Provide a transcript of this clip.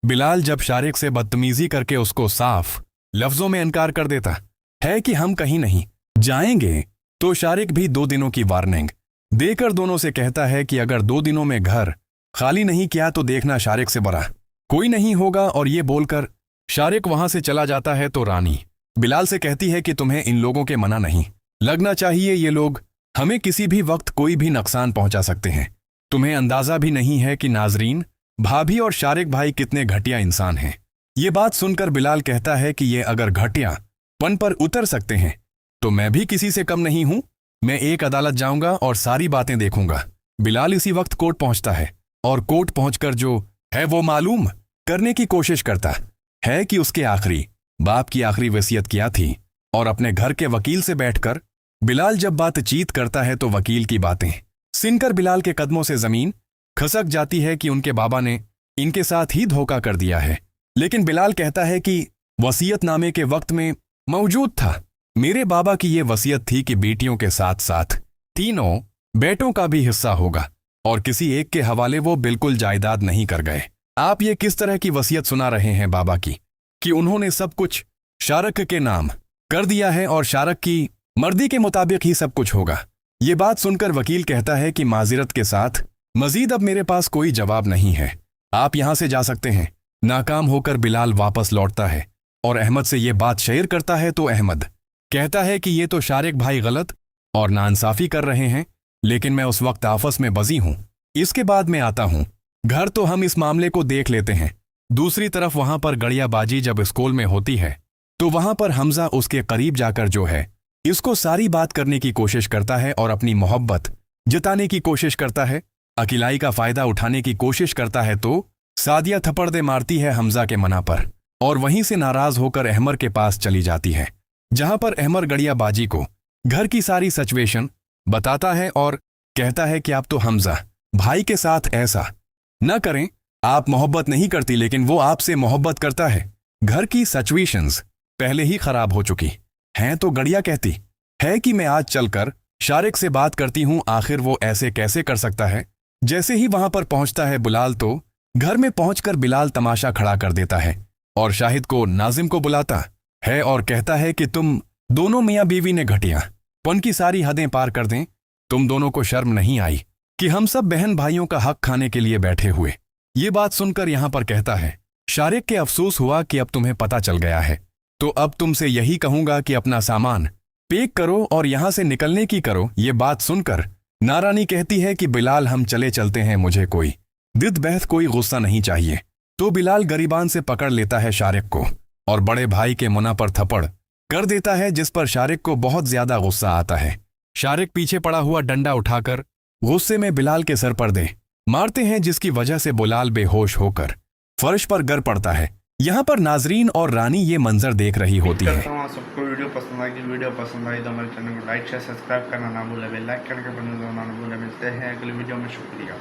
बिलाल जब शारिक से बदतमीजी करके उसको साफ लफ्जों में इनकार कर देता है कि हम कहीं नहीं जाएंगे, तो शारिक भी 2 दिनों की वार्निंग देकर दोनों से कहता है कि अगर 2 दिनों में घर खाली नहीं किया तो देखना शारिक से बड़ा कोई नहीं होगा। और ये बोलकर शारिक वहां से चला जाता है तो रानी बिलाल से कहती है कि तुम्हें इन लोगों के मना नहीं लगना चाहिए, ये लोग हमें किसी भी वक्त कोई भी नुकसान पहुंचा सकते हैं। तुम्हें अंदाजा भी नहीं है कि नाजरीन, भाभी और शारिक भाई कितने घटिया इंसान हैं। ये बात सुनकर बिलाल कहता है कि ये अगर घटिया पन पर उतर सकते हैं तो मैं भी किसी से कम नहीं हूं। मैं एक अदालत जाऊंगा और सारी बातें देखूंगा। बिलाल इसी वक्त कोर्ट पहुंचता है और कोर्ट पहुंचकर जो है वो मालूम करने की कोशिश करता है कि उसके आखिरी बाप की आखिरी वसीयत क्या थी। और अपने घर के वकील से बैठकर बिलाल जब बातचीत करता है तो वकील की बातें सुनकर बिलाल के कदमों से जमीन खसक जाती है कि उनके बाबा ने इनके साथ ही धोखा कर दिया है। लेकिन बिलाल कहता है कि वसीयतनामे के वक्त में मौजूद था। मेरे बाबा की ये वसीयत थी कि बेटियों के साथ साथ 3 बेटों का भी हिस्सा होगा और किसी एक के हवाले वो बिल्कुल जायदाद नहीं कर गए। आप ये किस तरह की वसीयत सुना रहे हैं बाबा की कि उन्होंने सब कुछ शारक के नाम कर दिया है और शारक की मर्जी के मुताबिक ही सब कुछ होगा। ये बात सुनकर वकील कहता है कि माजिरत के साथ मजीद अब मेरे पास कोई जवाब नहीं है, आप यहां से जा सकते हैं। नाकाम होकर बिलाल वापस लौटता है और अहमद से ये बात शेयर करता है तो अहमद कहता है कि ये तो शारिक भाई गलत और नाइंसाफी कर रहे हैं, लेकिन मैं उस वक्त आपस में बजी हूं, इसके बाद मैं आता हूं घर तो हम इस मामले को देख लेते हैं। दूसरी तरफ वहां पर गड़ियाबाजी जब स्कूल में होती है तो वहां पर हमजा उसके करीब जाकर जो है इसको सारी बात करने की कोशिश करता है और अपनी मोहब्बत जताने की कोशिश करता है, अकिलाई का फायदा उठाने की कोशिश करता है। तो सादिया थप्पड़ दे मारती है हमजा के मना पर और वहीं से नाराज होकर अहमर के पास चली जाती है, जहां पर अहमर गड़ियाबाजी को घर की सारी सिचुएशन बताता है और कहता है कि आप तो हमजा भाई के साथ ऐसा न करें, आप मोहब्बत नहीं करती लेकिन वो आपसे मोहब्बत करता है। घर की सिचुएशंस पहले ही खराब हो चुकी हैं। तो गड़िया कहती है कि मैं आज चलकर शारिक से बात करती हूं, आखिर वो ऐसे कैसे कर सकता है। जैसे ही वहां पर पहुंचता है बिलाल तो घर में पहुंचकर बिलाल तमाशा खड़ा कर देता है और शाहिद को नाजिम को बुलाता है और कहता है कि तुम दोनों मियां बीवी ने घटिया पन की सारी हदें पार कर दें। तुम दोनों को शर्म नहीं आई कि हम सब बहन भाइयों का हक खाने के लिए बैठे हुए। ये बात सुनकर यहां पर कहता है शारिक के अफसोस हुआ कि अब तुम्हें पता चल गया है, तो अब तुमसे यही कहूंगा कि अपना सामान पैक करो और यहां से निकलने की करो। ये बात सुनकर नारानी कहती है कि बिलाल हम चले चलते हैं, मुझे कोई दिद बहस कोई गुस्सा नहीं चाहिए। तो बिलाल गरीबान से पकड़ लेता है शारिक को और बड़े भाई के मुना पर थप्पड़ कर देता है, जिस पर शारिक को बहुत ज्यादा गुस्सा आता है। शारिक पीछे पड़ा हुआ डंडा उठाकर गुस्से में बिलाल के सर पर दे मारते हैं, जिसकी वजह से बिलाल बेहोश होकर फर्श पर गिर पड़ता है। यहाँ पर नाजरीन और रानी ये मंजर देख रही होती है। सबको वीडियो पसंद आई तो हमारे चैनल को लाइक शेयर सब्सक्राइब करना ना भूलें, बेल लाइक करके बटन दबाना ना भूलें। मिलते हैं अगली वीडियो में, शुक्रिया।